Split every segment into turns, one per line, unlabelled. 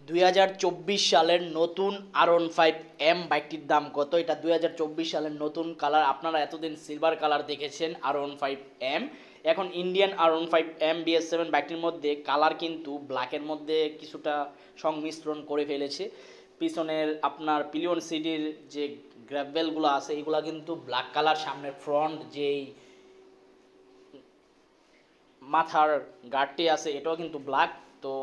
2024 সালের নতুন R15M বাইকটির দাম কত? এটা 2024 সালের নতুন কালার। আপনারা এতদিন সিলভার কালার দেখেছেন R15M। এখন ইন্ডিয়ান R15M BS7 বাইকটির মধ্যে কালার কিন্তু ব্ল্যাকের মধ্যে কিছুটা সংমিশ্রণ করে ফেলেছে। পিছনের আপনার পিলিয়ন সিডির যে গ্র্যাভেলগুলো আছে এগুলো কিন্তু ব্ল্যাক কালার, সামনের ফ্রন্ট যেই মাথার গার্ডটি আছে এটাও কিন্তু ব্ল্যাক। তো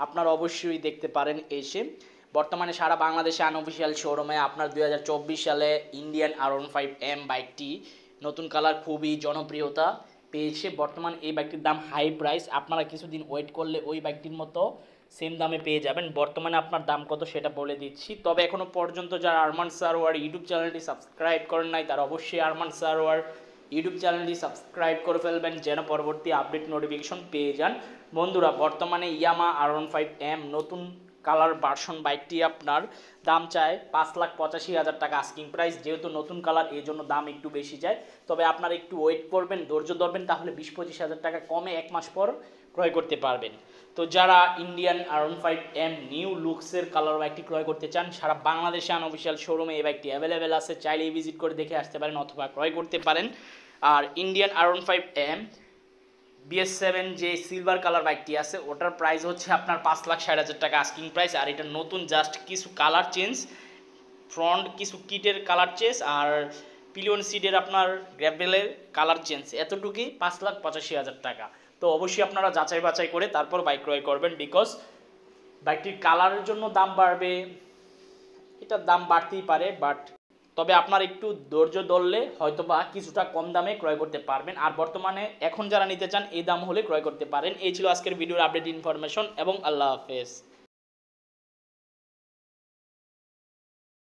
আপনারা অবশ্যই দেখতে পারেন এসে। বর্তমানে সারা বাংলাদেশে আনঅফিসিয়াল শোরুমে আপনার 2024 সালে ইন্ডিয়ান R15M বাইকটি নতুন কালার খুবই জনপ্রিয়তা পেয়েছে। বর্তমান এই বাইকটির দাম হাই প্রাইস, আপনারা কিছুদিন ওয়েট করলে ওই বাইকটির মতো সেম দামে পেয়ে যাবেন। বর্তমানে আপনার দাম কত সেটা বলে দিচ্ছি। তবে এখনও পর্যন্ত যারা আরমান সারোয়ার ইউটিউব চ্যানেলটি সাবস্ক্রাইব করেন নাই তারা অবশ্যই আরমান সারোয়ার ইউটিউব চ্যানেলটি সাবস্ক্রাইব করে ফেলবেন যেন পরবর্তী আপডেট নোটিফিকেশন পেয়ে যান। বন্ধুরা, বর্তমানে ইয়ামা R15M নতুন কালার ভার্সন বাইকটি আপনার দাম চায় 5,85,000 টাকা আস্কিং প্রাইস। যেহেতু নতুন কালার এই জন্য দাম একটু বেশি যায়। তবে আপনারা একটু ওয়েট করবেন, ধৈর্য ধরবেন, তাহলে 20-25 হাজার টাকা কমে 1 মাস পর ক্রয় করতে পারবেন। তো যারা ইন্ডিয়ান R15M নিউ লুকসের কালার বাইকটি ক্রয় করতে চান, সারা বাংলাদেশে আনঅফিসিয়াল শোরুমে এই বাইকটি অ্যাভেলেবেল আছে, চাইলেই ভিজিট করে দেখে আসতে পারেন অথবা ক্রয় করতে পারেন। আর ইন্ডিয়ান R15M BS7 যে সিলভার কালার বাইকটি আছে ওটার প্রাইস হচ্ছে আপনার 5,60,000 টাকা আস্কিং প্রাইস। আর এটা নতুন জাস্ট কিছু কালার চেঞ্জ, ফ্রন্ট কিছু কিটের কালার চেঞ্জ আর পিলিয়ন সিটের আপনার গ্র্যাভেলের কালার চেঞ্জ, এতটুকুই 5,85,000 টাকা। তো অবশ্যই আপনারা যাচাই বাছাই করে তারপর বাইক ক্রয় করবেন, বিকজ বাইকটির কালারের জন্য দাম বাড়বে, এটার দাম বাড়তেই পারে, বাট তবে আপনার একটু ধৈর্য ধরলে হয়তোবা কিছুটা কম দামে ক্রয় করতে পারবেন। আর বর্তমানে এখন যারা নিতে চান এই দাম হলে ক্রয় করতে পারেন। এই ছিল আজকের ভিডিওর আপডেট ইনফরমেশন এবং আল্লাহ হাফেজ।